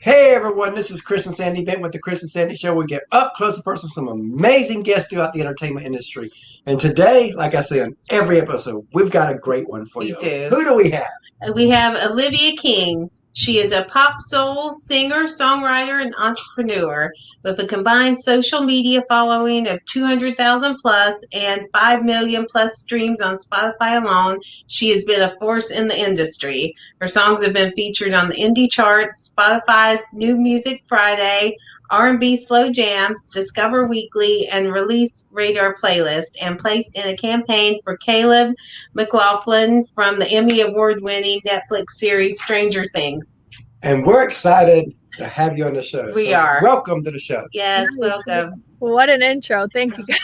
Hey everyone, this is Chris and Sandy Bent with the Chris and Sandy Show. We get up close and personal with some amazing guests throughout the entertainment industry. And today, like I say on every episode, we've got a great one for you. We do. Who do we have? We have Olivia King. She is a pop soul singer, songwriter, and entrepreneur with a combined social media following of 200,000 plus and 5 million plus streams on Spotify alone. She has been a force in the industry. Her songs have been featured on the indie charts, Spotify's New Music Friday, R&B Slow Jams, Discover Weekly, and Release Radar playlist, and placed in a campaign for Caleb McLaughlin from the Emmy Award-winning Netflix series Stranger Things. And we're excited to have you on the show. We are. Welcome to the show. Yes, welcome. What an intro. Thank you, guys.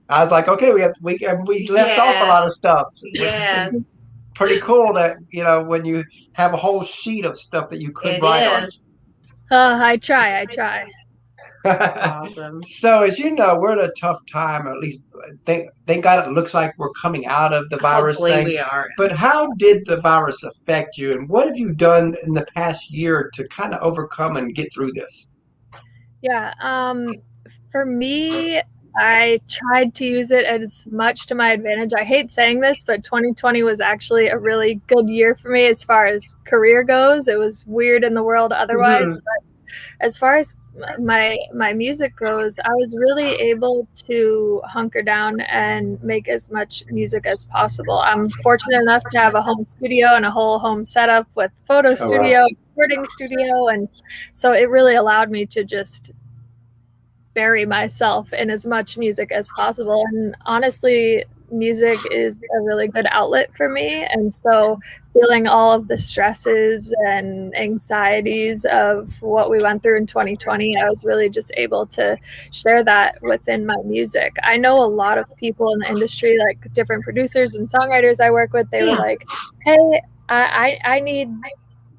I was like, okay, we left off a lot of stuff. Yes. Pretty cool that, when you have a whole sheet of stuff that you could write on. I try. Awesome. So, as you know, we're at a tough time. At least, thank God, it looks like we're coming out of the virus Hopefully thing. we are. But how did the virus affect you, and what have you done in the past year to kind of overcome and get through this? Yeah. For me, I tried to use it as much to my advantage. I hate saying this, but 2020 was actually a really good year for me as far as career goes. It was weird in the world otherwise, but as far as my music goes, I was really able to hunker down and make as much music as possible. I'm fortunate enough to have a home studio and a whole home setup with photo studio, recording studio, and so it really allowed me to just bury myself in as much music as possible. And honestly, music is a really good outlet for me, and so feeling all of the stresses and anxieties of what we went through in 2020, I was really just able to share that within my music. I know a lot of people in the industry, like different producers and songwriters I work with, they were like, hey, I need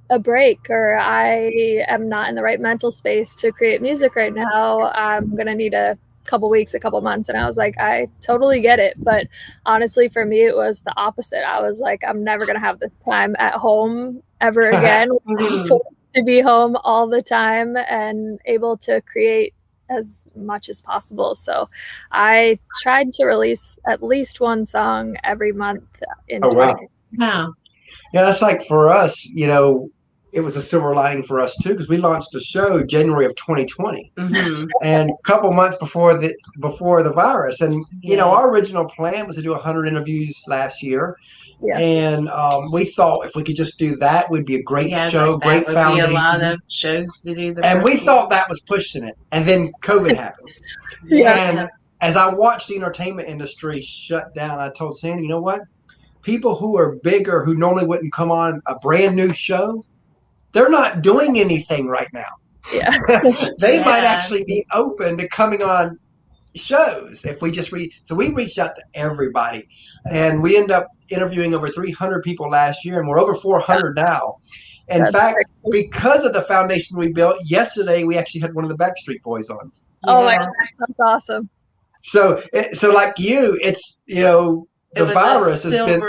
a break, or I am not in the right mental space to create music right now. I'm going to need a couple weeks, a couple months. And I was like, I totally get it. But honestly, for me, it was the opposite. I was like, I'm never going to have this time at home ever again. To be home all the time and able to create as much as possible. So I tried to release at least one song every month in 2020. Wow. Yeah, that's like for us, it was a silver lining for us too, because we launched the show January of 2020, and a couple months before the virus. And our original plan was to do 100 interviews last year, and we thought if we could just do that, would be a great show, great foundation. Be a lot of shows to do. And we thought that was pushing it, and then COVID happens. And as I watched the entertainment industry shut down, I told Sandy, you know what? People who are bigger, who normally wouldn't come on a brand new show, they're not doing anything right now. They might actually be open to coming on shows if we just so we reached out to everybody, and we end up interviewing over 300 people last year, and we're over 400 now. In fact, because of the foundation we built, yesterday we actually had one of the Backstreet Boys on. Oh my God, that's awesome. So like you, it's the virus has been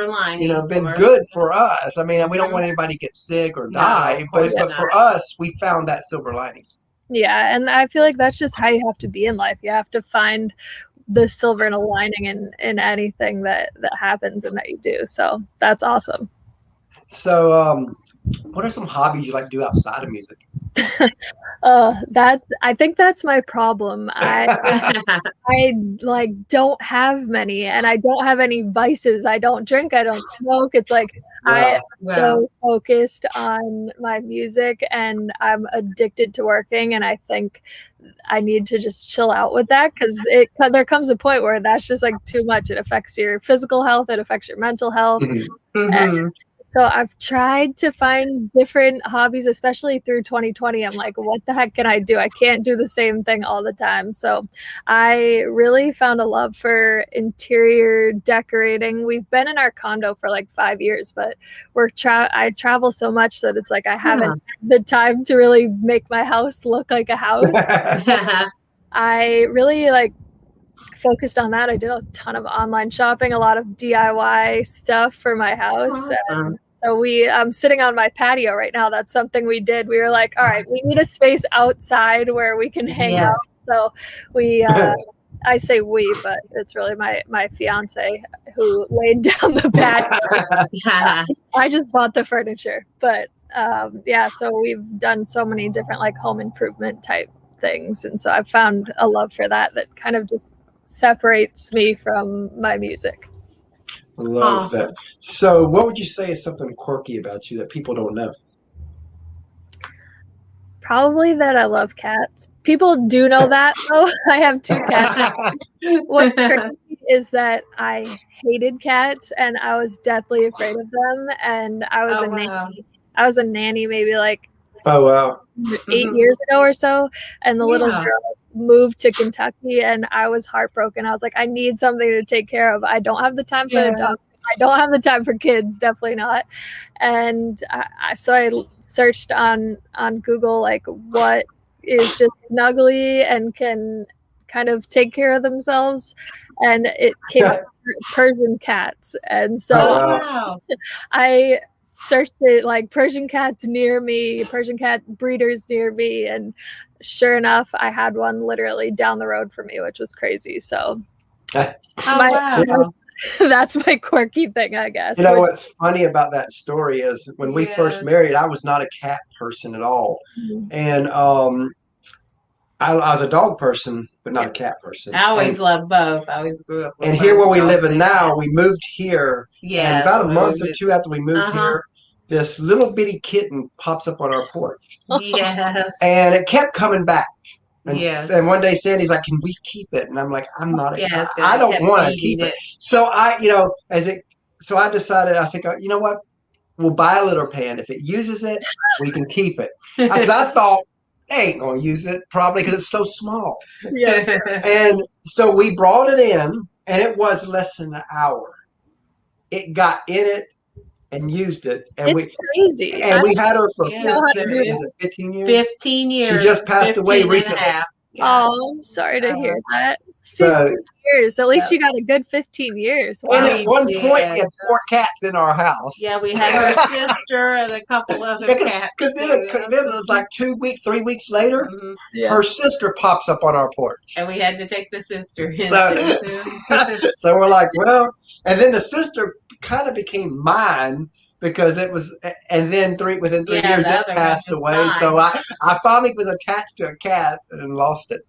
good for us. I mean, we don't want anybody to get sick or die, but for us, we found that silver lining. Yeah, and I feel like that's just how you have to be in life. You have to find the silver lining in anything that happens and that you do. So that's awesome. So, what are some hobbies you like to do outside of music? I think that's my problem. I don't have many, and I don't have any vices. I don't drink, I don't smoke. It's like I am so focused on my music, and I'm addicted to working, and I think I need to just chill out with that, because there comes a point where that's just like too much. It affects your physical health, it affects your mental health. And so I've tried to find different hobbies, especially through 2020. I'm like, what the heck can I do? I can't do the same thing all the time. So I really found a love for interior decorating. We've been in our condo for like 5 years, but I travel so much that it's like I haven't had the time to really make my house look like a house. I really focused on that. I did a ton of online shopping, a lot of DIY stuff for my house. Awesome. So I'm sitting on my patio right now. That's something we did. We were like, all right, we need a space outside where we can hang out. So we, I say we, but it's really my fiance who laid down the patio. I just bought the furniture, but so we've done so many different like home improvement type things, and so I've found a love for that kind of just separates me from my music. Love that. So what would you say is something quirky about you that people don't know? Probably that I love cats. People do know that, though. I have 2 cats. What's crazy is that I hated cats, and I was deathly afraid of them. And I was nanny. I was a nanny maybe like 8 years ago or so. And the little girl moved to Kentucky, and I was heartbroken. I was like, I need something to take care of. I don't have the time for the dog. I don't have the time for kids, definitely not. And so I searched on Google, like, what is just snuggly and can kind of take care of themselves. And it came up Persian cats. And so I searched it, like, Persian cats near me, Persian cat breeders near me. And sure enough, I had one literally down the road from me, which was crazy. So that's my quirky thing, I guess. You know what's funny about that story is when we first married, I was not a cat person at all. And I was a dog person, but not a cat person. I always loved both. I always grew up with and here where we live in now, we moved here. And about a month or two after we moved here, this little bitty kitten pops up on our porch. And it kept coming back. And one day Sandy's like, can we keep it? And I'm like, I'm not I don't want to keep it. So I decided, I think, you know what? We'll buy a litter pan. If it uses it, we can keep it. Because I thought, they ain't going to use it probably because it's so small. And so we brought it in, and it was less than an hour. It got in it and used it. And it's crazy. And we had her for 15 years. 15 years. She just passed away recently. Oh, I'm sorry to hear that. 15 years. At least you got a good 15 years. Wow. And at one point, we had 4 cats in our house. Yeah, we had her sister and a couple other cats. Because then it was like 3 weeks later, her sister pops up on our porch. And we had to take the sister in. So we're like, well, and then the sister kind of became mine. Because it was, and then within 3 years it passed away. So I finally was attached to a cat and lost it.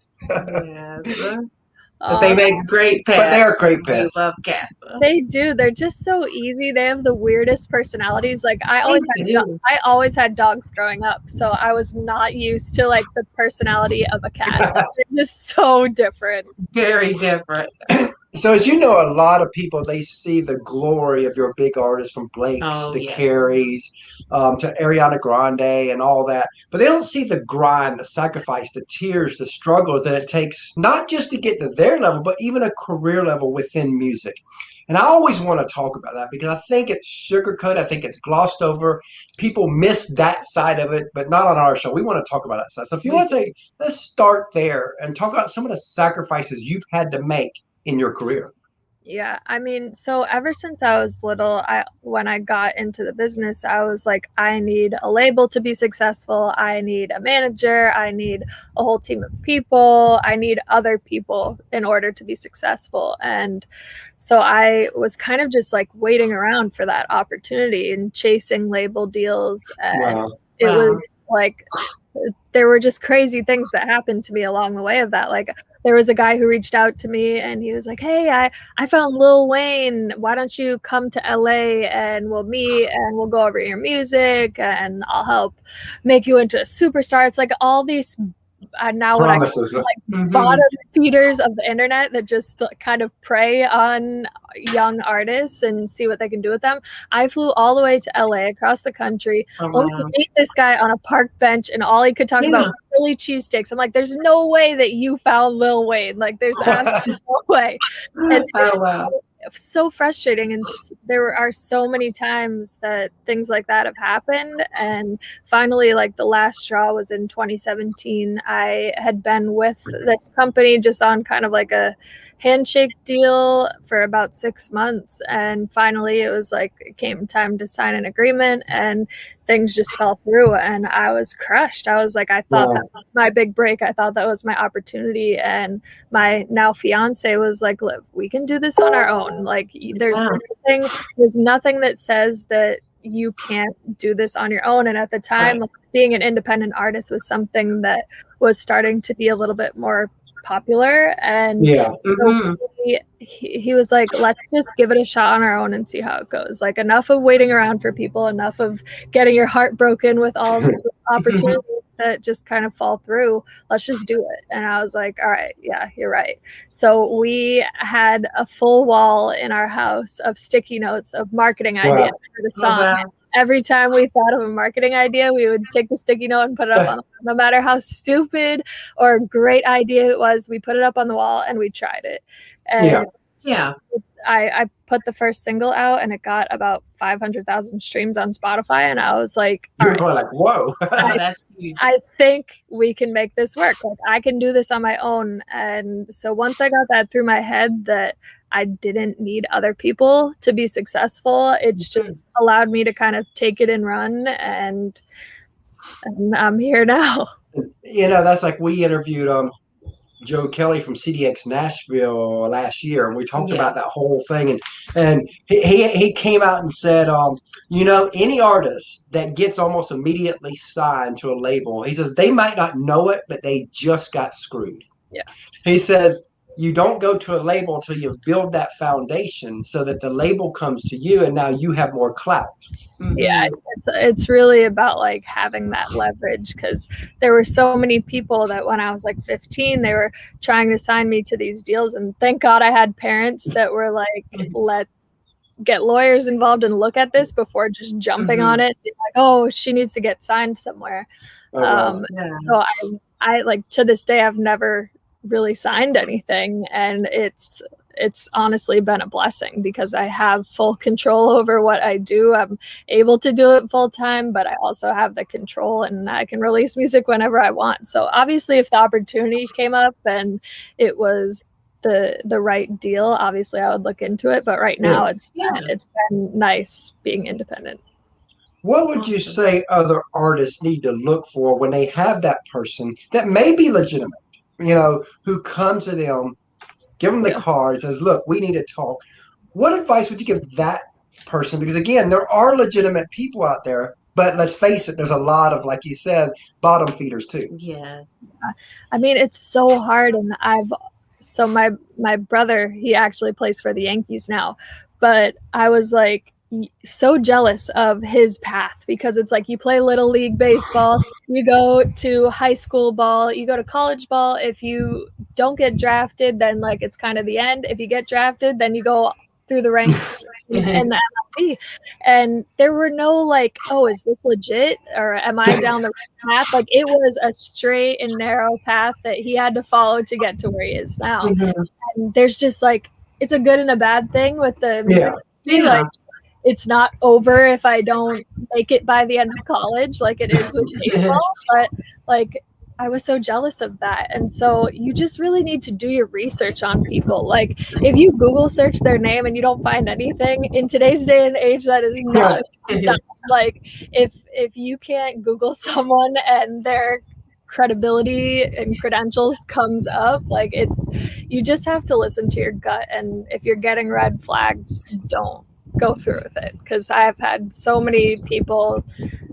But they make great pets. But they're great pets. We love cats. They do. They're just so easy. They have the weirdest personalities. Like I always had dogs growing up, so I was not used to like the personality of a cat. They're just so different. Very different. So as you know, a lot of people, they see the glory of your big artists from Blake's to Carrie's to Ariana Grande and all that. But they don't see the grind, the sacrifice, the tears, the struggles that it takes, not just to get to their level, but even a career level within music. And I always want to talk about that because I think it's sugarcoated. I think it's glossed over. People miss that side of it, but not on our show. We want to talk about that side. So if you want to let's start there and talk about some of the sacrifices you've had to make in your career. Yeah, I mean, so ever since I was little, when I got into the business, I was like, I need a label to be successful. I need a manager. I need a whole team of people. I need other people in order to be successful. And so I was kind of just like waiting around for that opportunity and chasing label deals. And it was like, there were just crazy things that happened to me along the way of that. Like there was a guy who reached out to me and he was like, hey, I found Lil Wayne. Why don't you come to LA and we'll meet and we'll go over your music and I'll help make you into a superstar. It's like all these promises. Bottom feeders of the internet that just kind of prey on young artists and see what they can do with them. I flew all the way to LA across the country only to meet this guy on a park bench, and all he could talk about was Philly cheesesteaks. I'm like, there's no way that you found Lil Wayne. Like, there's absolutely no way. And so frustrating, and there are so many times that things like that have happened. And finally, like the last straw was in 2017. I had been with this company just on kind of like a handshake deal for about 6 months. And finally, it was like, it came time to sign an agreement, and things just fell through. And I was crushed. I was like, I thought that was my big break. I thought that was my opportunity. And my now fiance was like, Liv, we can do this on our own. Like, there's nothing that says that you can't do this on your own. And at the time, being an independent artist was something that was starting to be a little bit more popular. And so he was like, let's just give it a shot on our own and see how it goes. Like, enough of waiting around for people, enough of getting your heart broken with all the opportunities that just kind of fall through. Let's just do it. And I was like, all right, yeah, you're right. So we had a full wall in our house of sticky notes of marketing ideas for the song. Every time we thought of a marketing idea, we would take the sticky note and put it up on, no matter how stupid or great idea it was, we put it up on the wall and we tried it. And I put the first single out, and it got about 500,000 streams on Spotify. And I was like, you're probably like, whoa, that's huge. I think we can make this work. Like, I can do this on my own. And so once I got that through my head that I didn't need other people to be successful, it's just allowed me to kind of take it and run. And I'm here now. You know, that's like, we interviewed Joe Kelly from CDX Nashville last year, and we talked about that whole thing. And he came out and said, you know, any artist that gets almost immediately signed to a label, he says they might not know it, but they just got screwed. Yeah. He says, you don't go to a label until you build that foundation so that the label comes to you and now you have more clout. Yeah, it's really about like having that leverage, because there were so many people that when I was like 15, they were trying to sign me to these deals. And thank God I had parents that were like, let's get lawyers involved and look at this before just jumping on it. Like, oh, she needs to get signed somewhere. So I like, to this day, I've never really signed anything, and it's honestly been a blessing because I have full control over what I do. I'm able to do it full time, but I also have the control, and I can release music whenever I want. So obviously, if the opportunity came up and it was the right deal, obviously I would look into it. But right now, it's been nice being independent. What would you say other artists need to look for when they have that person that may be legitimate, you know, who comes to them, give them the card, says, look, we need to talk. What advice would you give that person? Because again, there are legitimate people out there, but let's face it, there's a lot of, like you said, bottom feeders too. Yes. I mean, it's so hard. And my brother, he actually plays for the Yankees now, but I was like, so jealous of his path, because it's like, you play little league baseball, you go to high school ball, you go to college ball. If you don't get drafted, then like it's kind of the end. If you get drafted, then you go through the ranks in the MLB. And there were no like, oh, is this legit, or am I down the right path? Like, it was a straight and narrow path that he had to follow to get to where he is now. And there's just like, it's a good and a bad thing with the music. Like, it's not over if I don't make it by the end of college, like it is with baseball. But like, I was so jealous of that. And so you just really need to do your research on people. Like, if you Google search their name and you don't find anything in today's day and age, that is not like, if you can't Google someone and their credibility and credentials comes up, like, you just have to listen to your gut. And if you're getting red flags, don't go through with it, because I've had so many people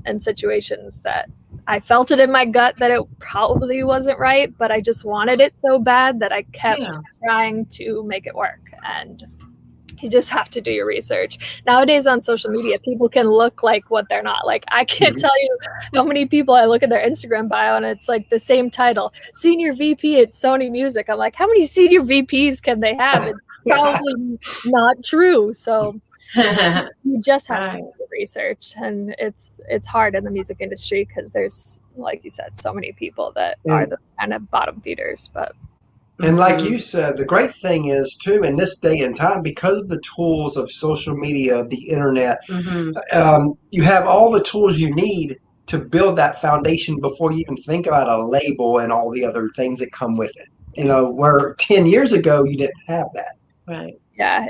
and situations that I felt it in my gut that it probably wasn't right, but I just wanted it so bad that I kept trying to make it work. And you just have to do your research. Nowadays on social media, people can look like what they're not. Like, I can't tell you how many people I look at their Instagram bio and it's like the same title, Senior VP at Sony Music. I'm like, how many senior VPs can they have? It's probably not true. So you just have to do the research, and it's hard in the music industry because there's, like you said, so many people that are the kind of bottom feeders. And like you said, the great thing is too, in this day and time, because of the tools of social media, of the internet, you have all the tools you need to build that foundation before you even think about a label and all the other things that come with it. where 10 years ago you didn't have that. Right. Yeah,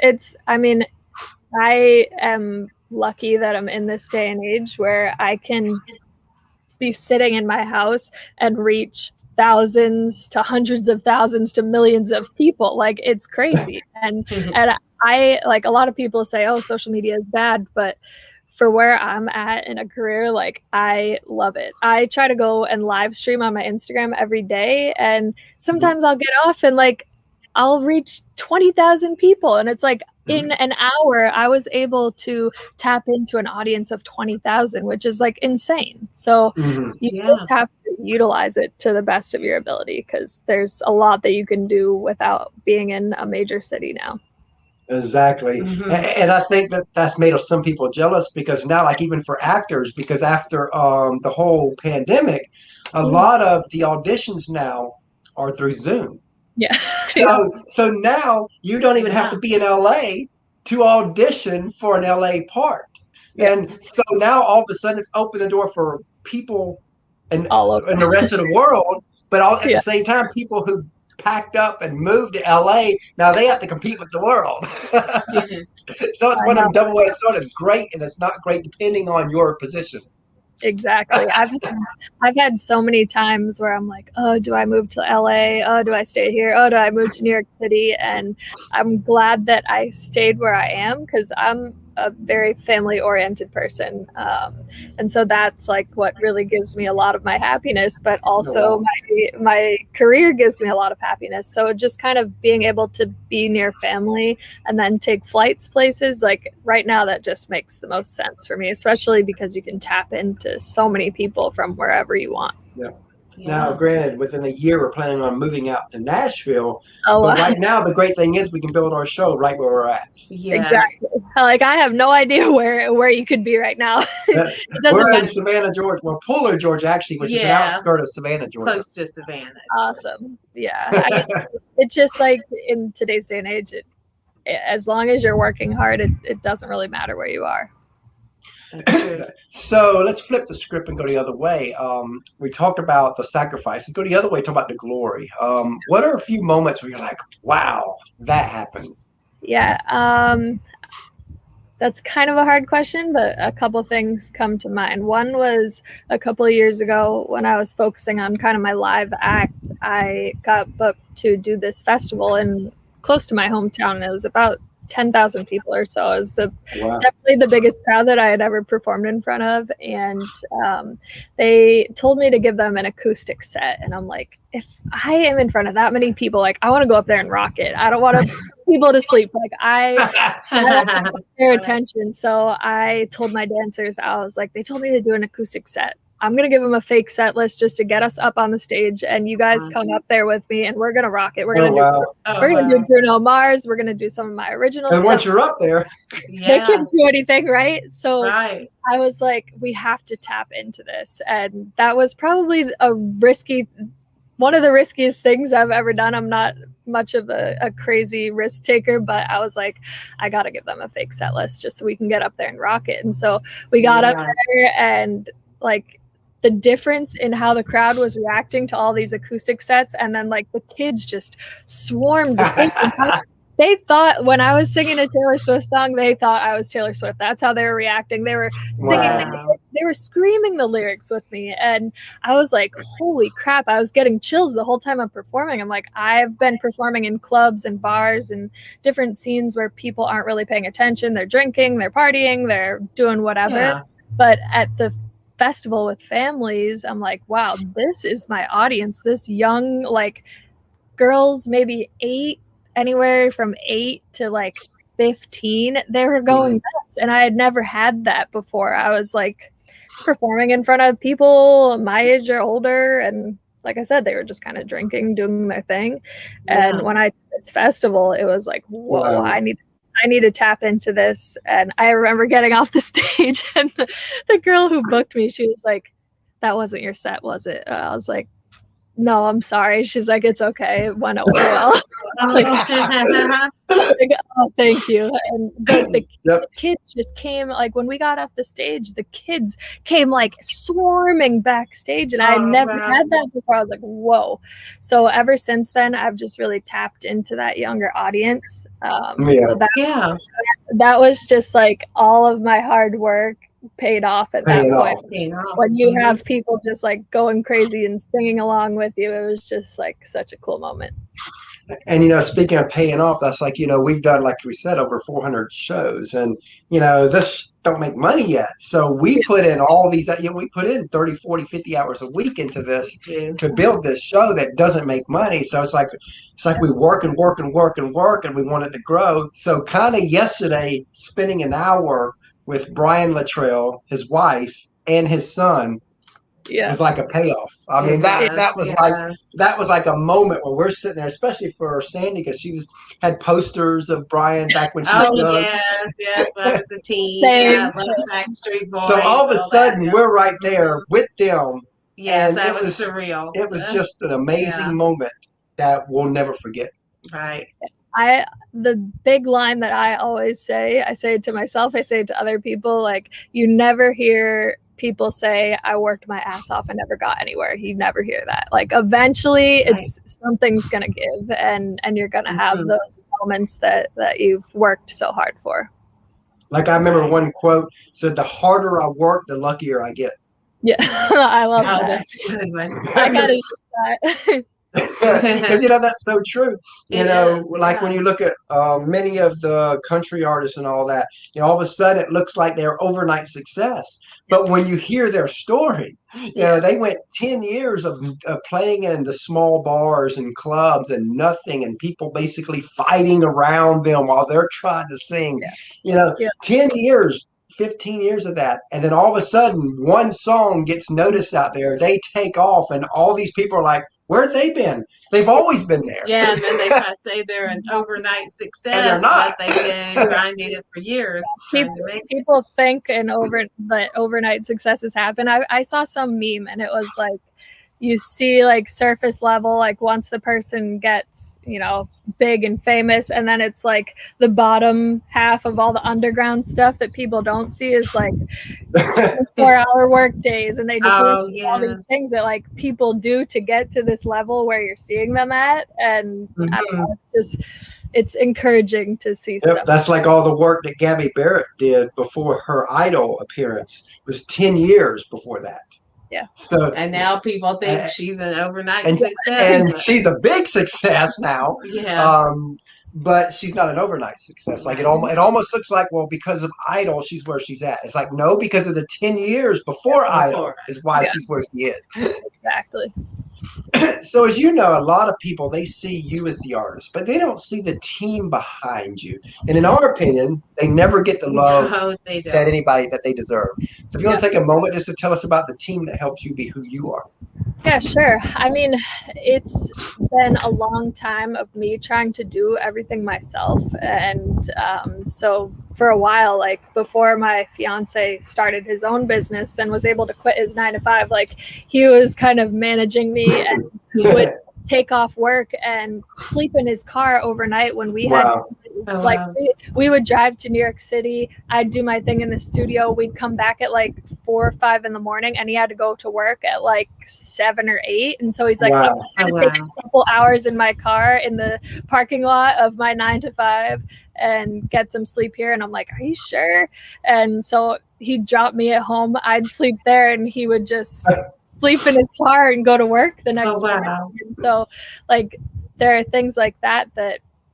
I am lucky that I'm in this day and age where I can be sitting in my house and reach thousands to hundreds of thousands to millions of people. Like, it's crazy. And I, like, a lot of people say, oh, social media is bad, but for where I'm at in a career, like, I love it. I try to go and live stream on my Instagram every day, and sometimes I'll get off and like I'll reach 20,000 people, and it's like in an hour I was able to tap into an audience of 20,000, which is like insane. So you just have to utilize it to the best of your ability, because there's a lot that you can do without being in a major city now. Exactly. And I think that that's made some people jealous, because now, like, even for actors, because after the whole pandemic, a lot of the auditions now are through Zoom. Yeah. So now you don't even have to be in LA to audition for an LA part. And so now all of a sudden it's opened the door for people in the rest of the world, but at the same time, people who packed up and moved to LA, now they have to compete with the world. So it's one of them double-edged sword. It's great and it's not great depending on your position. Exactly. I've had so many times where I'm like, oh, do I move to LA? Oh, do I stay here? Oh, do I move to New York City? And I'm glad that I stayed where I am, because I'm a very family oriented person. And so that's like what really gives me a lot of my happiness, but also my career gives me a lot of happiness. So just kind of being able to be near family and then take flights places, like right now, that just makes the most sense for me, especially because you can tap into so many people from wherever you want. Now, granted, within a year, we're planning on moving out to Nashville. But right now, the great thing is we can build our show right where we're at. Exactly. Like, I have no idea where you could be right now. We're in Savannah, Georgia. Well, Puller, Georgia, actually, which is an outskirt of Savannah, Georgia. Close to Savannah. Awesome. Yeah. It's just like in today's day and age, as long as you're working hard, it doesn't really matter where you are. So let's flip the script and go the other way. We talked about the sacrifice. Let's go the other way, talk about the glory. What are a few moments where you're like, wow, that happened? Yeah, that's kind of a hard question, but a couple things come to mind. One was a couple of years ago when I was focusing on kind of my live act. I got booked to do this festival in close to my hometown. It was about 10,000 people or so. It was definitely the biggest crowd that I had ever performed in front of. And they told me to give them an acoustic set. And I'm like, if I am in front of that many people, like, I want to go up there and rock it. I don't want people to sleep. Like, I want their attention. So I told my dancers, I was like, they told me to do an acoustic set. I'm going to give them a fake set list just to get us up on the stage, and you guys come up there with me and we're going to rock it. We're going to do Bruno Mars. We're going to do some of my original stuff. And once you're up there, they can't do anything, right? So I was like, we have to tap into this. And that was probably one of the riskiest things I've ever done. I'm not much of a crazy risk taker, but I was like, I got to give them a fake set list just so we can get up there and rock it. And so we got up there, and like, the difference in how the crowd was reacting to all these acoustic sets, and then like the kids just swarmed the stage. They thought when I was singing a Taylor Swift song, they thought I was Taylor Swift. That's how they were reacting. They were singing, they were screaming the lyrics with me. And I was like, holy crap, I was getting chills the whole time I'm performing. I'm like, I've been performing in clubs and bars and different scenes where people aren't really paying attention. They're drinking, they're partying, they're doing whatever. But at the festival with families, I'm like, wow, this is my audience. This young, like, girls, maybe anywhere from 8 to like 15, they were going nuts. And I had never had that before. I was like performing in front of people my age or older, and like I said, they were just kind of drinking, doing their thing. And when I did this festival, it was like, whoa, I need to tap into this. And I remember getting off the stage, and the girl who booked me, she was like, that wasn't your set, was it? I was like, no, I'm sorry. She's like, it's okay. It went over well. Like, oh, thank you. And the kids just came, like when we got off the stage, the kids came like swarming backstage, and I never had that before. I was like, whoa. So ever since then, I've just really tapped into that younger audience. So that was just like all of my hard work paid off at that point. When you have people just like going crazy and singing along with you, it was just like such a cool moment. And speaking of paying off, that's like we've done, like we said, over 400 shows, and this don't make money yet, so we put in all these, we put in 30, 40, 50 hours a week into this to build this show that doesn't make money. So it's like we work and work and work and work, and we want it to grow. So kind of yesterday, spending an hour with Brian Luttrell, his wife, and his son, was like a payoff. I mean, that was like a moment where we're sitting there, especially for Sandy, because she had posters of Brian back when she was young. Yes, when I was a teen. Yeah, I love Backstreet Boys. So all of a sudden, we're right there with them. Yes, that was surreal. It was just an amazing moment that we'll never forget. Right. The big line that I always say, I say it to myself, I say it to other people, like, you never hear people say, I worked my ass off and never got anywhere. You never hear that. Like, eventually it's something's gonna give, and you're gonna have those moments that you've worked so hard for. Like, I remember one quote said, the harder I work, the luckier I get. Yeah. I love that. That's a good one. I gotta use that. Because that's so true. When you look at many of the country artists and all that, all of a sudden it looks like they're overnight success. But when you hear their story, they went 10 years of playing in the small bars and clubs and nothing, and people basically fighting around them while they're trying to sing. 10 years. 15 years of that, and then all of a sudden one song gets noticed out there, they take off, and all these people are like, where have they been? They've always been there. Yeah, and then they try to say they're an overnight success, and they're not. But they've been grinding it for years. People think that overnight successes happen. I saw some meme, and it was like, you see like surface level, like once the person gets, big and famous, and then it's like the bottom half of all the underground stuff that people don't see is like 4-hour work days, and they just all these things that like people do to get to this level where you're seeing them at, and I don't know, it's encouraging to see stuff. That's like all the work that Gabby Barrett did before her Idol appearance. It was 10 years before that. Yeah. So, and now people think she's an overnight success, and she's a big success now. Yeah. But she's not an overnight success. Like it almost looks like, well, because of Idol, she's where she's at. It's like, no, because of the 10 years before Idol is why she's where she is. Exactly. So as you know, a lot of people, they see you as the artist, but they don't see the team behind you. And in our opinion, they never get the love that they deserve. So if you want to take a moment just to tell us about the team that helps you be who you are. Yeah, sure. I mean, it's been a long time of me trying to do everything myself. And so for a while, like before my fiance started his own business and was able to quit his 9-to-5, like he was kind of managing me, and he would take off work and sleep in his car overnight when we had we would drive to New York City. I'd do my thing in the studio. We'd come back at like 4 or 5 in the morning, and he had to go to work at like 7 or 8. And so he's like, I'm going to take a couple hours in my car in the parking lot of my 9-to-5 and get some sleep here. And I'm like, are you sure? And so he'd drop me at home. I'd sleep there, and he would just sleep in his car and go to work the next morning. And so like there are things like that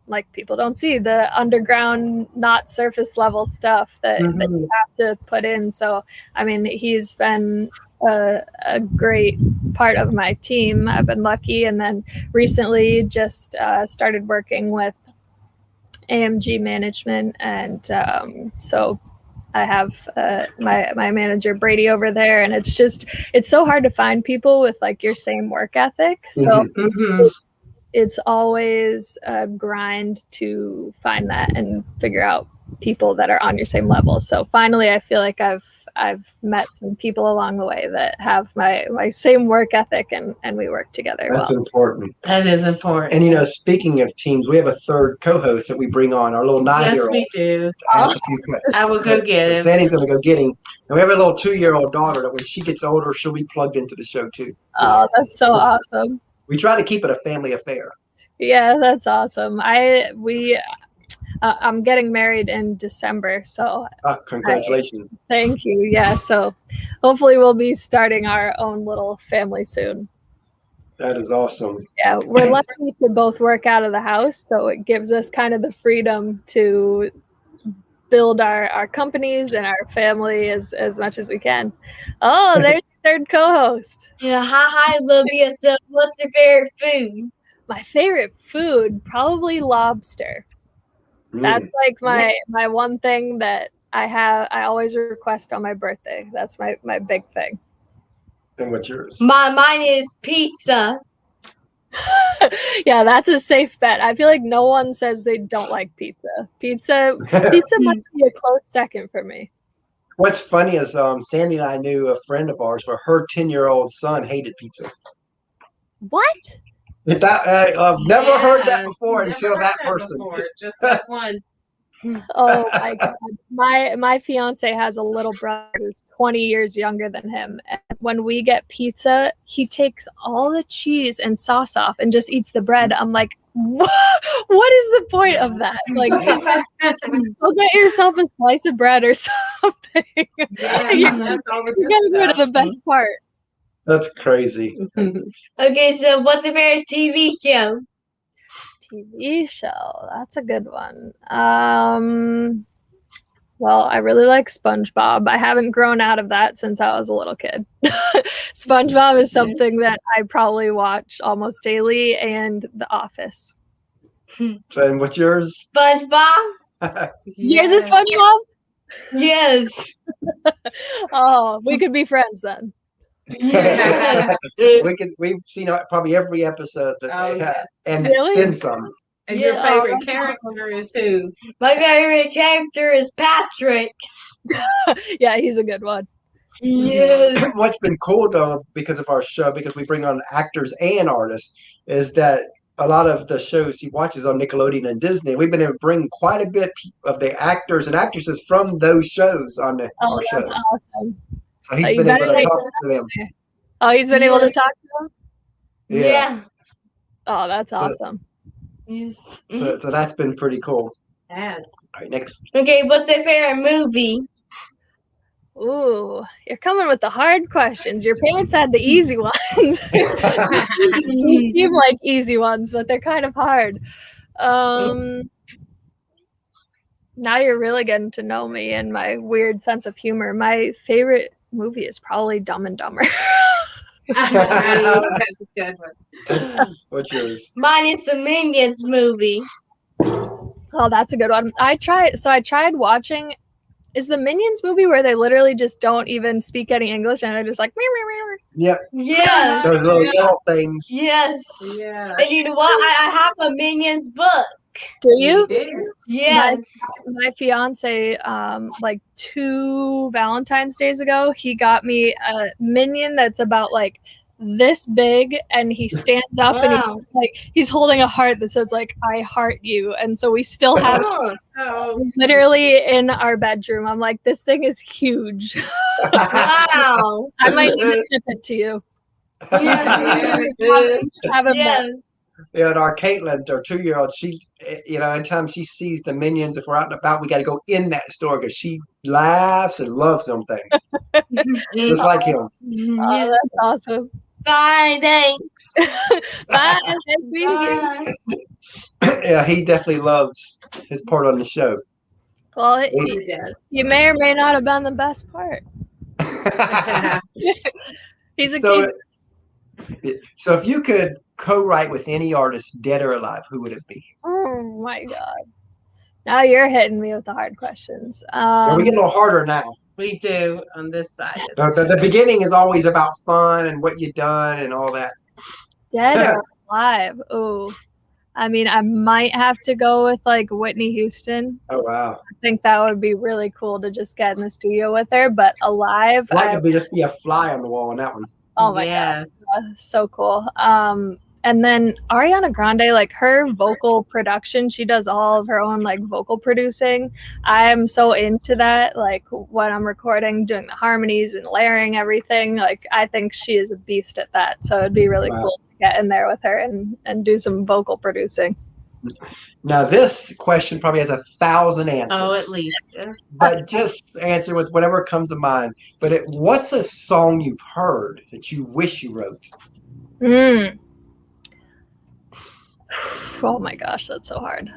like people don't see, the underground, not surface level stuff that you have to put in. So I mean, he's been a great part of my team. I've been lucky, and then recently just started working with AMG management, and so I have my manager Brady over there, and it's so hard to find people with like your same work ethic. So it's always a grind to find that and figure out people that are on your same level. So finally, I feel like I've I've met some people along the way that have my same work ethic, and we work together. That's important. That is important. And speaking of teams, we have a third co-host that we bring on, our little 9-year-old. Yes, we do. Ask a few questions. I will go get him. Sandy's going to go get him. And we have a little 2-year-old daughter that when she gets older, she'll be plugged into the show too. Oh, that's so awesome. We try to keep it a family affair. Yeah, that's awesome. I'm getting married in December, so congratulations. Thank you. Yeah, so hopefully we'll be starting our own little family soon. That is awesome. Yeah, we're lucky to both work out of the house, so it gives us kind of the freedom to build our companies and our family as much as we can. Oh, there's your third co-host. Yeah, hi, Olivia. So what's your favorite food? My favorite food, probably lobster. That's like my one thing that I always request on my birthday. That's my big thing. And what's yours? Mine is pizza. Yeah, that's a safe bet. I feel like no one says they don't like pizza. Pizza must be a close second for me. What's funny is Sandy and I knew a friend of ours where her 10-year-old son hated pizza. What? I've never heard that before until that person. Just that one. Oh my God. My fiance has a little brother who's 20 years younger than him. And when we get pizza, he takes all the cheese and sauce off and just eats the bread. I'm like, what is the point of that? Like, go get yourself a slice of bread or something. Yeah, that's all you gotta go to the best part. That's crazy. Okay, so what's your favorite TV show? TV show. That's a good one. Well, I really like SpongeBob. I haven't grown out of that since I was a little kid. SpongeBob is something that I probably watch almost daily, and The Office. And what's yours? SpongeBob? Yours is SpongeBob? Yes. Oh, we could be friends then. Yes. We've seen probably every episode that they have, and Really? then some. And your favorite character is who? My favorite character is Patrick. Yeah, he's a good one. Yes. What's been cool though, because of our show, because we bring on actors and artists, is that a lot of the shows he watches on Nickelodeon and Disney, we've been able to bring quite a bit of the actors and actresses from those shows on our show. That's awesome. So he's been able to talk to them. Oh, he's been able to talk to them? Yeah. Oh, that's awesome. Yes. So that's been pretty cool. Yes. All right, next. Okay, what's your favorite movie? Ooh, you're coming with the hard questions. Your parents had the easy ones. They seem like easy ones, but they're kind of hard. Now you're really getting to know me and my weird sense of humor. My favorite movie is probably Dumb and Dumber. That's a good one. What's yours? Mine is the Minions movie. Oh, that's a good one. I tried watching. Is the Minions movie where they literally just don't even speak any English and they're just like, meow, meow, meow? Yep. Yes. Those little yellow things. Yes. Yeah. And you know what? I have a Minions book. Do you? Yes. My fiance, like 2 Valentine's days ago, he got me a minion that's about like this big, and he stands up and he's holding a heart that says like I heart you, and so we still have literally in our bedroom. I'm like, this thing is huge. Wow. I might need to ship it to you. Have him back. Yeah, and our Caitlin, our 2-year-old, she, anytime she sees the Minions, if we're out and about, we got to go in that store because she laughs and loves them things, just like him. Oh, that's awesome. Bye, thanks. Bye. Nice meeting you. Yeah, he definitely loves his part on the show. Well, you may or may not have been the best part. He's a kid. So if you could co-write with any artist, dead or alive, who would it be? Oh my God. Now you're hitting me with the hard questions. We get a little harder now. We do on this side. The beginning is always about fun and what you've done and all that. Dead or alive? Oh, I mean, I might have to go with like Whitney Houston. Oh wow! I think that would be really cool to just get in the studio with her. But alive, I'd like to just be a fly on the wall on that one. Oh my god, so cool. And then Ariana Grande, like her vocal production, she does all of her own like vocal producing. I'm so into that. Like when I'm recording, doing the harmonies and layering everything. Like I think she is a beast at that. So it'd be really cool to get in there with her and do some vocal producing. Now this question probably has 1,000 answers. Oh, at least. But just answer with whatever comes to mind. But what's a song you've heard that you wish you wrote? Oh my gosh, that's so hard.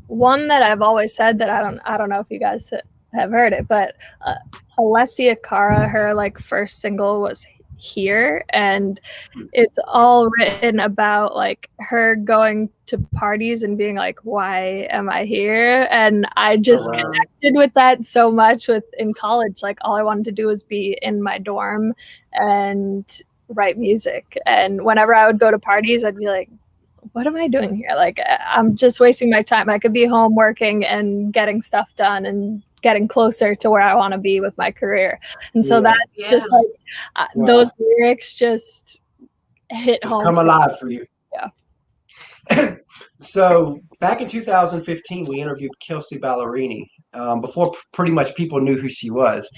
One that I've always said that I don't know if you guys have heard it, but Alessia Cara, her like first single was Here, and it's all written about like her going to parties and being like, why am I here? And I just connected with that so much in college. Like all I wanted to do was be in my dorm and write music, and whenever I would go to parties I'd be like, what am I doing here? Like I'm just wasting my time. I could be home working and getting stuff done and getting closer to where I want to be with my career. And so that's just like those lyrics just hit home. Come alive for you. Yeah. So back in 2015 we interviewed Kelsey Ballerini before pretty much people knew who she was.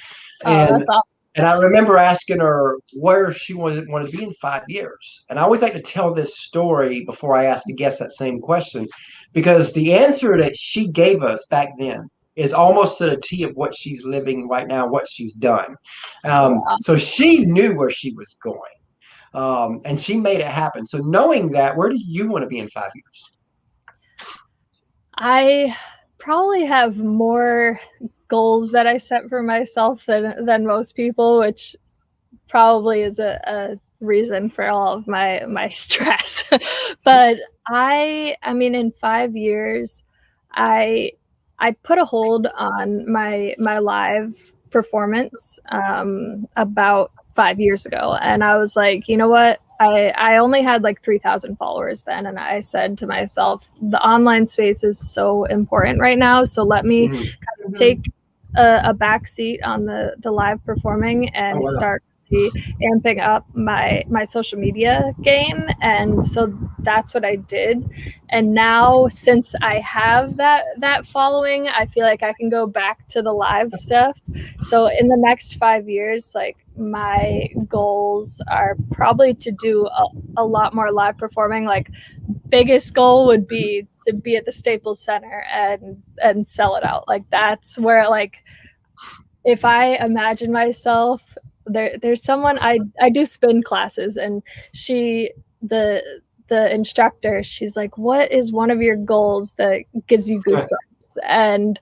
And that's awesome. And I remember asking her where she wanted to be in 5 years. And I always like to tell this story before I ask the guest that same question, because the answer that she gave us back then is almost to the T of what she's living right now, what she's done. So she knew where she was going, and she made it happen. So knowing that, where do you want to be in 5 years? I probably have more goals that I set for myself than most people, which probably is a reason for all of my stress. But I mean, in 5 years, I put a hold on my live performance about 5 years ago, and I was like, you know what? I only had like 3,000 followers then, and I said to myself, the online space is so important right now, so let me kind of take a back seat on the live performing and start amping up my social media game. And so that's what I did. And now, since I have that following, I feel like I can go back to the live stuff. So in the next 5 years, like my goals are probably to do a lot more live performing. Like biggest goal would be to be at the Staples Center and sell it out. Like that's where, like, if I imagine myself there's someone I do spin classes, and the instructor, she's like, what is one of your goals that gives you goosebumps? And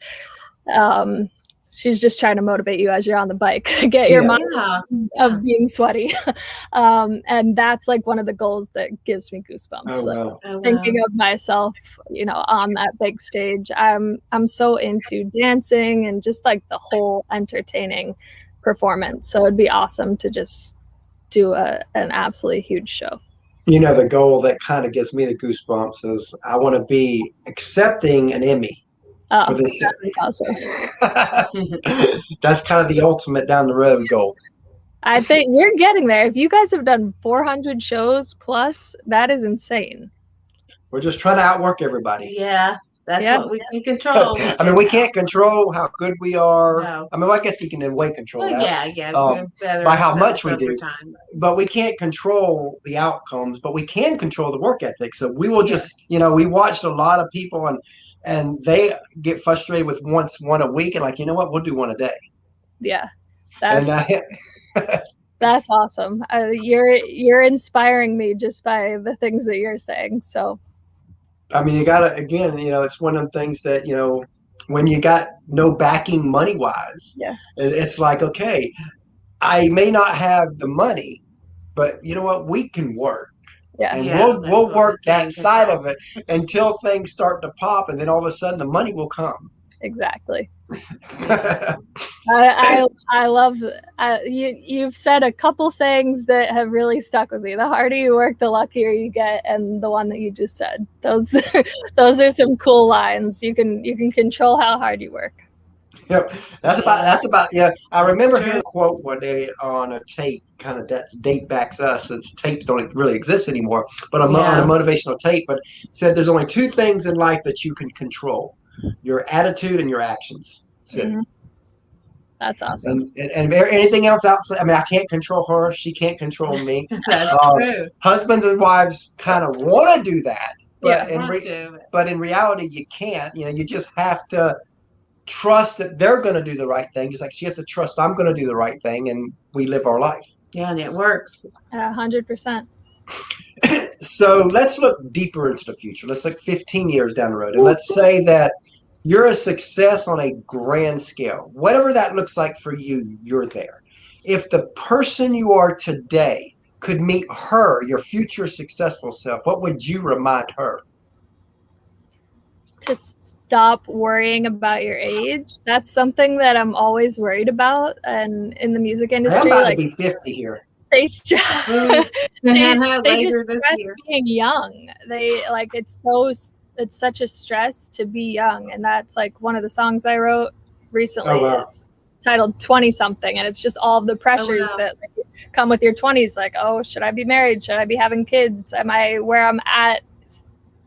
she's just trying to motivate you as you're on the bike, get your mind of being sweaty. And that's like one of the goals that gives me goosebumps. Thinking of myself, on that big stage. I'm so into dancing and just like the whole entertaining performance. So it'd be awesome to just do an absolutely huge show. The goal that kind of gives me the goosebumps is I want to be accepting an Emmy for this show. Awesome. That's kind of the ultimate down the road goal. I think you're getting there. If you guys have done 400 shows plus, that is insane. We're just trying to outwork everybody. Yeah. That's what we can control. I mean, we can't control how good we are. No. I mean, I guess we can in a way control that. Yeah. By how much we do. But we can't control the outcomes, but we can control the work ethic. So we will just, we watched a lot of people and they get frustrated with one a week and like, you know what, we'll do one a day. Yeah. That's awesome. You're inspiring me just by the things that you're saying. So. I mean, you gotta, again, it's one of them things that, when you got no backing money-wise, it's like, okay, I may not have the money, but you know what? We can work. Yeah. And we'll work that side of it until things start to pop, and then all of a sudden the money will come. Exactly. I love you've said a couple sayings that have really stuck with me. The harder you work, the luckier you get, and the one that you just said. Those those are some cool lines. You can control how hard you work. Yep. That's about yeah. I remember hearing a quote one day on a tape, kind of that date backs us since tapes don't really exist anymore, but on a motivational tape, but said there's only two things in life that you can control: your attitude and your actions. Mm-hmm. That's awesome. And anything else outside, I mean, I can't control her. She can't control me. That's true. Husbands and wives kind of want to do that, but Yeah, but in reality, you can't. You know, you just have to trust that they're going to do the right thing. Just like she has to trust I'm going to do the right thing, and we live our life. Yeah, and it works. 100%. So let's look deeper into the future. Let's look 15 years down the road, and let's say that you're a success on a grand scale. Whatever that looks like for you, you're there. If the person you are today could meet her, your future successful self, what would you remind her? To stop worrying about your age. That's something that I'm always worried about. And in the music industry, I'm about to be 50 here. They just stress being young. They like it's such a stress to be young, and that's like one of the songs I wrote recently is titled 20 something, and it's just all of the pressures that like, come with your 20s, like, oh, should I be married, should I be having kids, am I where I'm at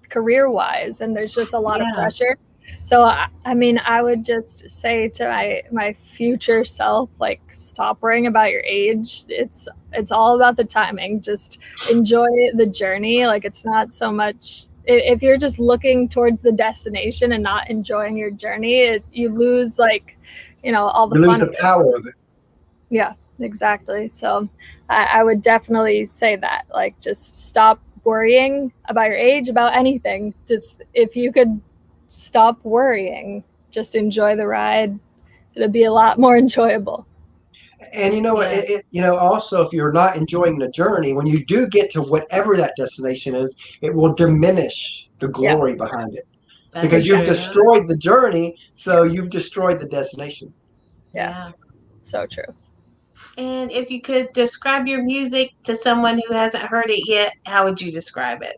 career wise, and there's just a lot of pressure. So I mean, I would just say to my future self, like, stop worrying about your age. It's all about the timing. Just enjoy the journey. Like, it's not so much if you're just looking towards the destination and not enjoying your journey, you lose, like, you know, all the fun. You lose the power of it. Yeah, exactly. So I would definitely say that, like, just stop worrying about your age, about anything. Just if you could stop worrying, just enjoy the ride, it'll be a lot more enjoyable. And you know what, also, if you're not enjoying the journey, when you do get to whatever that destination is, it will diminish the glory behind it. Because you've destroyed the journey, so you've destroyed the destination. Yeah. So true. And if you could describe your music to someone who hasn't heard it yet, how would you describe it?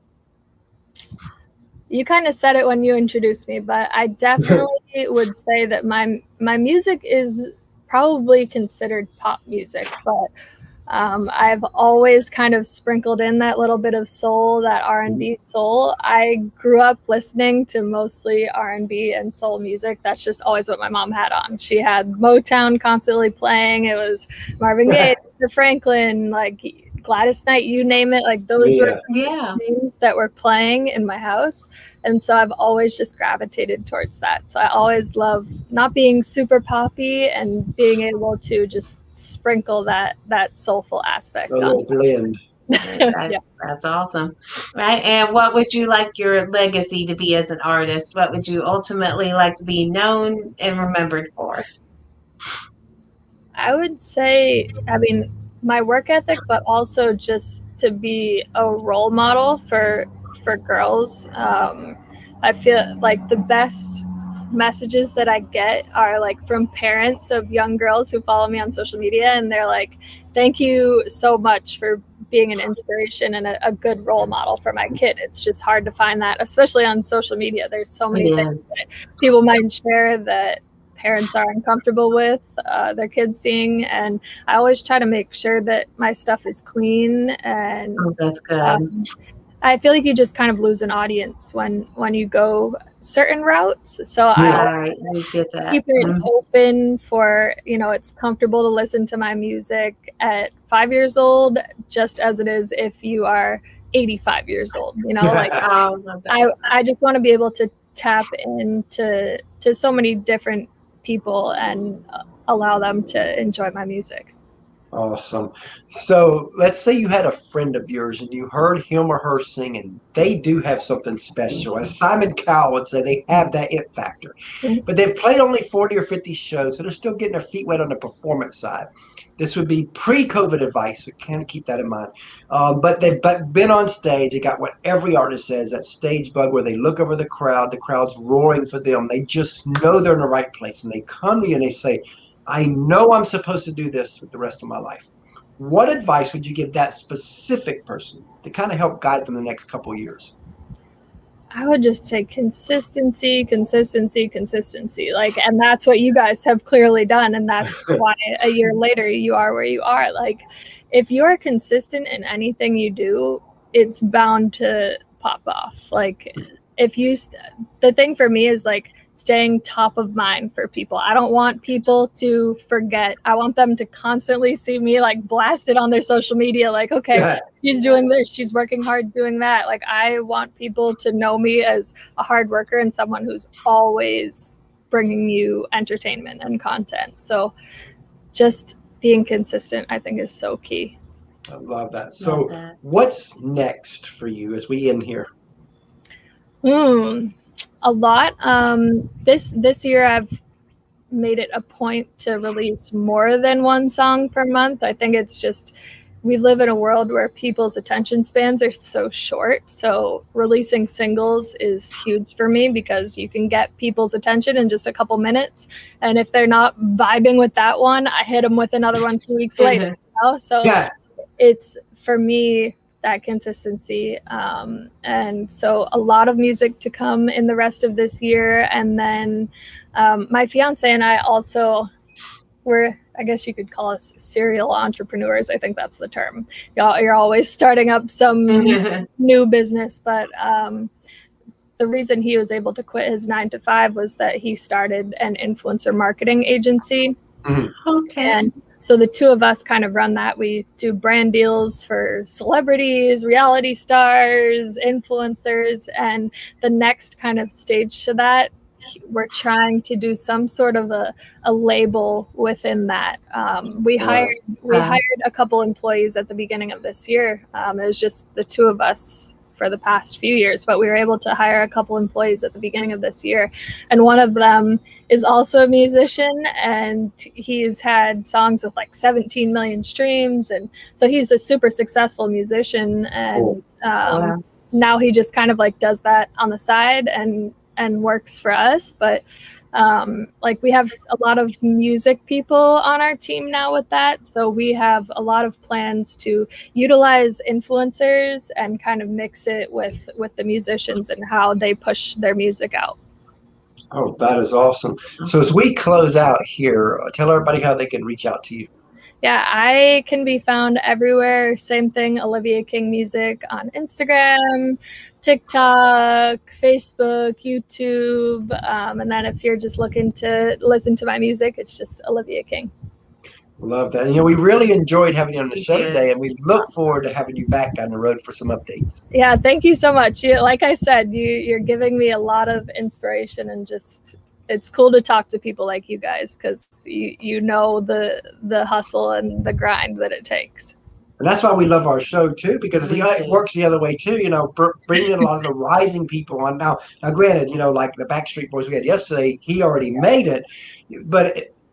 You kind of said it when you introduced me, but I definitely would say that my music is probably considered pop music, but I've always kind of sprinkled in that little bit of soul, that R&B soul. I grew up listening to mostly R&B and soul music. That's just always what my mom had on. She had Motown constantly playing. It was Marvin Gaye, Mr. Franklin, like Gladys Knight, you name it. Like, those were names that were playing in my house. And so I've always just gravitated towards that. So I always love not being super poppy and being able to just sprinkle that soulful aspect. A little blend. That's awesome. Right. And what would you like your legacy to be as an artist? What would you ultimately like to be known and remembered for? I would say, I mean, my work ethic, but also just to be a role model for girls. I feel like the best messages that I get are like from parents of young girls who follow me on social media, and they're like, thank you so much for being an inspiration and a good role model for my kid. It's just hard to find that, especially on social media. There's so many things that people might share that parents are uncomfortable with their kids seeing, and I always try to make sure that my stuff is clean. And that's good. I feel like you just kind of lose an audience when you go certain routes. So I get that. Keep it open for, you know, it's comfortable to listen to my music at 5 years old, just as it is if you are 85 years old. You know, like I just want to be able to tap into so many different people and allow them to enjoy my music. Awesome. So let's say you had a friend of yours and you heard him or her sing, and they do have something special. As Simon Cowell would say, they have that it factor. But they've played only 40 or 50 shows, so they're still getting their feet wet on the performance side. This would be pre-COVID advice, so kind of keep that in mind. But they've been on stage. They got what every artist says, that stage bug where they look over the crowd's roaring for them. They just know they're in the right place, and they come to you and they say, I know I'm supposed to do this with the rest of my life. What advice would you give that specific person to kind of help guide them the next couple of years? I would just say consistency, consistency, consistency. Like, and that's what you guys have clearly done. And that's why a year later you are where you are. Like, if you're consistent in anything you do, it's bound to pop off. Like, if you, the thing for me is like staying top of mind for people. I don't want people to forget. I want them to constantly see me like blasted on their social media. Like, okay, she's doing this, she's working hard doing that. Like, I want people to know me as a hard worker and someone who's always bringing you entertainment and content. So just being consistent, I think, is so key. I love that. So what's next for you as we end here? A lot. This year I've made it a point to release more than one song per month. I think it's just, we live in a world where people's attention spans are so short. So releasing singles is huge for me because you can get people's attention in just a couple minutes. And if they're not vibing with that one, I hit them with another one 2 weeks later. You know? So it's, for me, that consistency. And so a lot of music to come in the rest of this year. And then my fiance and I also were, I guess you could call us serial entrepreneurs. I think that's the term. You're always starting up some new business. But the reason he was able to quit his 9-to-5 was that he started an influencer marketing agency. And so the two of us kind of run that. We do brand deals for celebrities, reality stars, influencers, and the next kind of stage to that, we're trying to do some sort of a label within that. We hired a couple employees at the beginning of this year. It was just the two of us for the past few years, but we were able to hire a couple employees at the beginning of this year. And one of them is also a musician, and he's had songs with like 17 million streams. And so he's a super successful musician. And now he just kind of like does that on the side and works for us. But like, we have a lot of music people on our team now with that. So we have a lot of plans to utilize influencers and kind of mix it with the musicians and how they push their music out. Oh, that is awesome. So as we close out here, tell everybody how they can reach out to you. Yeah, I can be found everywhere. Same thing, Olivia King Music on Instagram, TikTok, Facebook, YouTube. And then if you're just looking to listen to my music, it's just Olivia King. Love that. And, we really enjoyed having you on the show today, and we look forward to having you back on the road for some updates. Yeah, thank you so much. Like I said, you're giving me a lot of inspiration, and just, it's cool to talk to people like you guys, because you know the hustle and the grind that it takes. And that's why we love our show too, because it works the other way too. Bringing a lot of the rising people on. Now granted, like the Backstreet Boys we had yesterday, he already made it,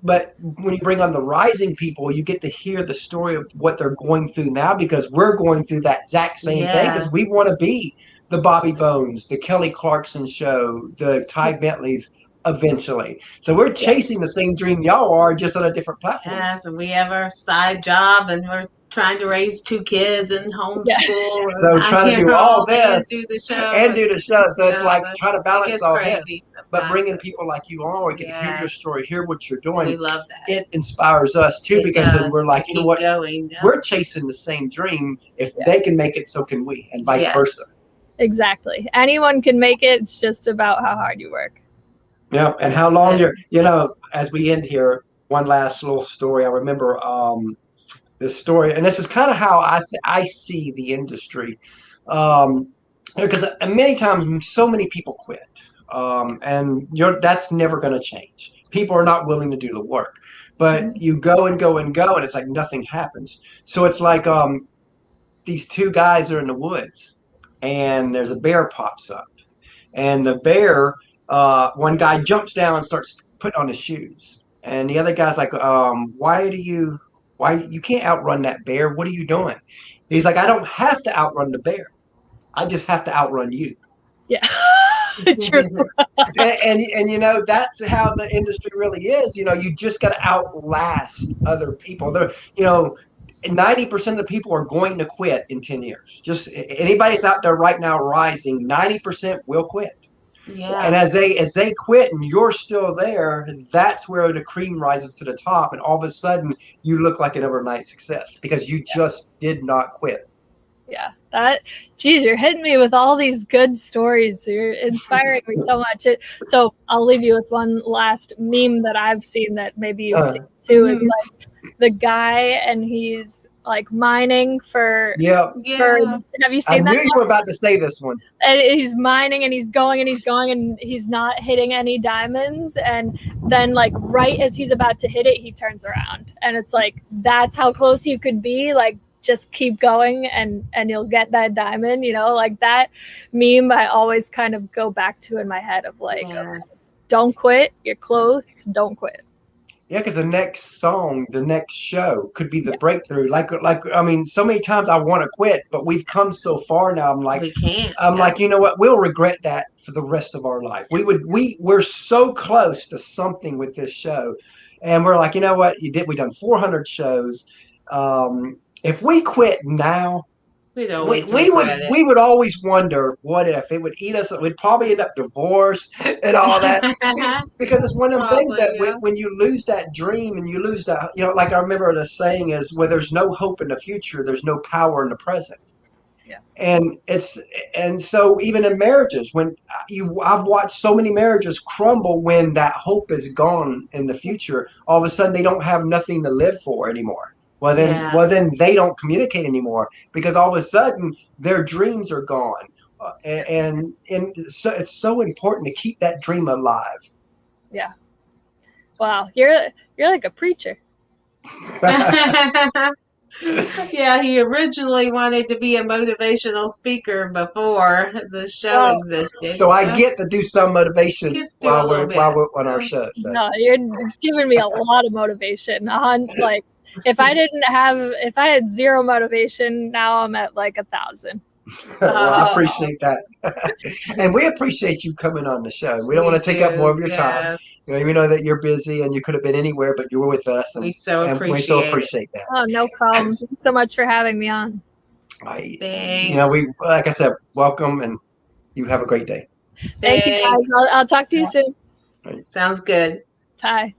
but when you bring on the rising people, you get to hear the story of what they're going through now, because we're going through that exact same thing, because we want to be the Bobby Bones, the Kelly Clarkson show, the Ty Bentleys eventually. So we're chasing the same dream y'all are, just on a different platform. Yes, and we have our side job, and we're trying to raise 2 kids and homeschool. So trying to do all this and do the show. So it's like trying to balance all this. But bringing people like you on, we get to hear your story, hear what you're doing. We love that. It inspires us too, because then we're like, what? We're chasing the same dream. If they can make it, so can we, and vice versa. Exactly. Anyone can make it. It's just about how hard you work. Yeah, and how long as we end here, one last little story. I remember this story, and this is kind of how I see the industry, because many times so many people quit, and that's never going to change. people are not willing to do the work. But you go and go and go, and it's like nothing happens. So it's like these two guys are in the woods, and there's a bear pops up, and the bear, one guy jumps down and starts putting on his shoes, and the other guy's like, why you can't outrun that bear? What are you doing? He's like, I don't have to outrun the bear. I just have to outrun you. Yeah. True. And you know, that's how the industry really is. You know, you just got to outlast other people. They're, you know, 90% of the people are going to quit in 10 years. Just anybody's out there right now rising, 90% will quit. Yeah. And as they quit and you're still there, that's where the cream rises to the top, and all of a sudden you look like an overnight success because you just did not quit. Yeah, geez, you're hitting me with all these good stories. You're inspiring me so much. So I'll leave you with one last meme that I've seen that maybe you've seen too. Is like the guy and he's like mining for. Yeah. Have you seen that? I knew you were about to say this one. And he's mining and he's going and he's going and he's not hitting any diamonds. And then like right as he's about to hit it, he turns around. And it's like, that's how close you could be. Like, just keep going and you'll get that diamond, you know, like that meme I always kind of go back to in my head of like, don't quit, you're close, don't quit. Yeah, because the next song, the next show could be the breakthrough. Like I mean, so many times I want to quit, but we've come so far now. I'm like, we can't. Like, you know what? We'll regret that for the rest of our life. We're so close to something with this show, and we're like, you know what? We done 400 shows. If we quit now, we would always wonder what if it would eat us. We'd probably end up divorced and all that because it's one of them things that when you lose that dream and you lose that, you know, like I remember the saying is, where there's no hope in the future, there's no power in the present. Yeah. And so even in marriages, I've watched so many marriages crumble when that hope is gone in the future. All of a sudden they don't have nothing to live for anymore. Well then they don't communicate anymore because all of a sudden their dreams are gone, and so it's so important to keep that dream alive. Yeah. Wow, you're like a preacher. Yeah, he originally wanted to be a motivational speaker before the show existed. So I get to do some motivation while we're on our show. So. No, you're giving me a lot of motivation. Like. If I had zero motivation, now I'm at like 1,000. Well, I appreciate that. And we appreciate you coming on the show. We don't want to take up more of your time. You know, we know that you're busy and you could have been anywhere, but you were with us. And we so appreciate that. Oh, no problem. Thanks so much for having me on. You know, like I said, welcome, and you have a great day. Thank you, guys. I'll talk to you soon. Sounds good. Bye.